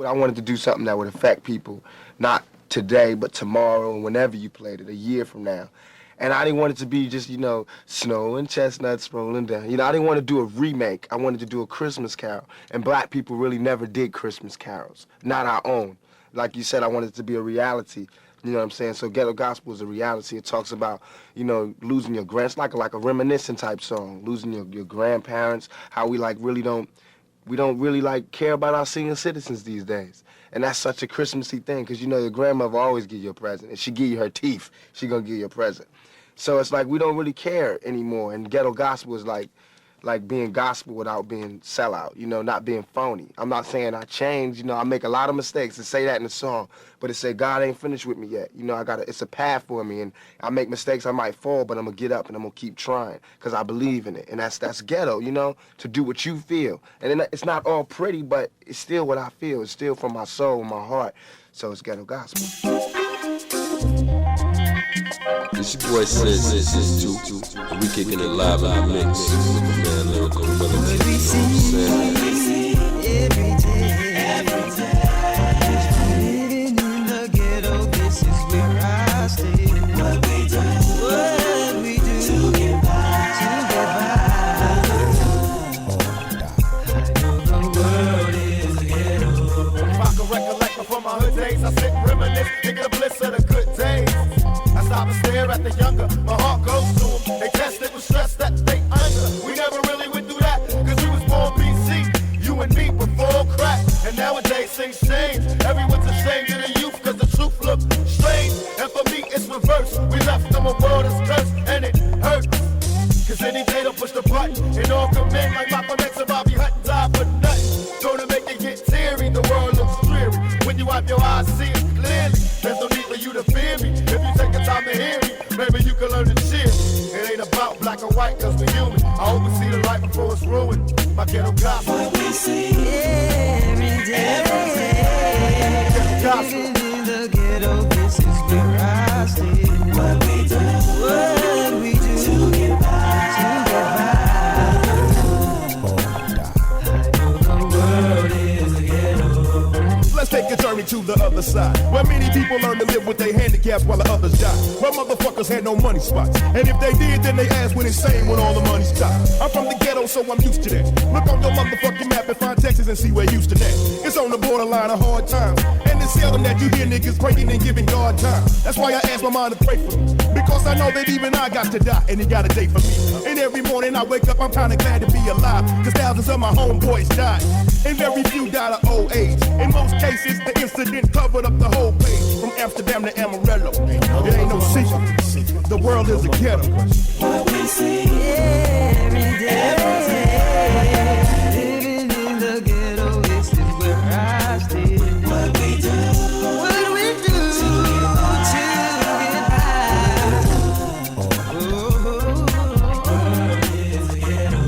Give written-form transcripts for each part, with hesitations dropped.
I wanted to do something that would affect people, not today, but tomorrow and whenever you played it, a year from now. And I didn't want it to be just, snow and chestnuts rolling down. I didn't want to do a remake. I wanted to do a Christmas carol. And black people really never did Christmas carols, not our own. Like you said, I wanted it to be a reality. You know what I'm saying? So Ghetto Gospel is a reality. It talks about, losing your like a reminiscent type song, losing your grandparents, how we really don't care about our senior citizens these days. And that's such a Christmassy thing, because your grandmother always give you a present. If she give you her teeth, she gonna give you a present. So it's like we don't really care anymore. And Ghetto Gospel is like being gospel without being sellout, not being phony. I'm not saying I changed, I make a lot of mistakes to say that in the song, but it say God ain't finished with me yet. It's a path for me, and I make mistakes, I might fall, but I'm gonna get up and I'm gonna keep trying, because I believe in it. And that's ghetto, to do what you feel. And it's not all pretty, but it's still what I feel. It's still from my soul and my heart. So it's Ghetto Gospel. It's your boy Sis, this is 2, and we kicking it live in the mix with my man Lyrical Melody. Every day. Living in the ghetto, this is where I stay. What we do to get by. I know the world is a ghetto. If I can recollect from my hood days, I sit and reminisce, thinking the bliss of the good days. I stop and stare at the younger, my heart goes to them. They tested with stress that they under. We never really went through that, cause we was born BC. You and me before crack, and nowadays things change. Everyone's ashamed of the youth, cause the truth looks strange. And for me it's reverse, we left them a world that's cursed, and it hurts. Cause any day they'll push the button, and all come in like Malcolm X and Bobby Hutton died for nothing. Gonna make it get teary, the world looks dreary. When you wipe your eyes, see it clearly. There's no need for you to fear me. If you take the time to hear me, maybe you can learn to cheer. It ain't about black or white, cause we're human. I hope we see the light before it's ruined. My Ghetto Gospel. What we see every day. Ghetto Gospel. Living in the ghetto, this is where I stay. What we do to get by. I know the world is a ghetto. Let's take a journey to the other side, where many people learn to live with their handicaps while the others die. Where motherfuckers had no money spots, and if they did, then they ass went insane when all the money stopped. I'm from the ghetto, so I'm used to that. Look on your motherfucking map and find Texas and see where Houston at. It's on the borderline of hard times, and it's seldom that you hear niggas praying and giving God time. That's why I ask my mom to pray for me, because I know that even I got to die, and he got a day for me. And every morning I wake up, I'm kinda glad to be alive, cause thousands of my homeboys died, and very few died of old age. In most cases, the incident covered up the whole page, from Amsterdam to Amarillo. It ain't no secret, the world is a ghetto. What we see every day. Living in the ghetto, this is where I stay. What we do to get by.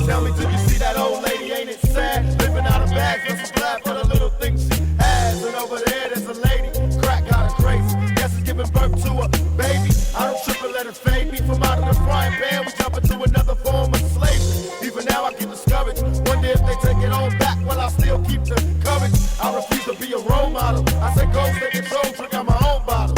Tell me, do you see that old lady? Ain't it sad? Living out of bags, but she's glad for the little things she has. And over there, there's a lady, crack got her crazy. Guess it's giving birth to a baby. I don't trip and let it fade me from out of the frying pan. We jump into another form of slavery. Even now I get discouraged. Wonder if they take it all back, will I still keep the courage? I refuse to be a role model. I say go, stay control, drink out my own bottle.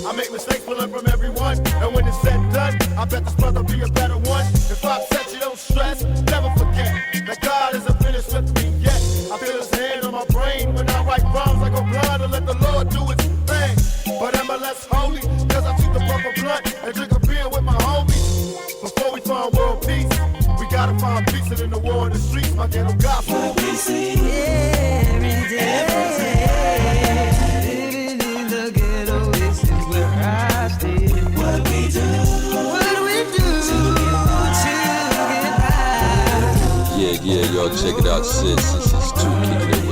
I make mistakes, but learn from everyone. And when it's said and done, I bet this brother be a better one. If I upset you, don't stress, never forget that God isn't finished with me yet. I feel his hand on my brain when I write rhymes. I go blind and let the Lord do his thing. But am I less holy? Cause I took the proper blunt and drink a beer with my homies. Before we find world peace, we gotta find peace in the war in the streets. My Ghetto Gospel. What we see every day. Living in the ghetto, this is where I stay. What we do to get by. Yeah, y'all check it out, Sis. This is 2 kicking it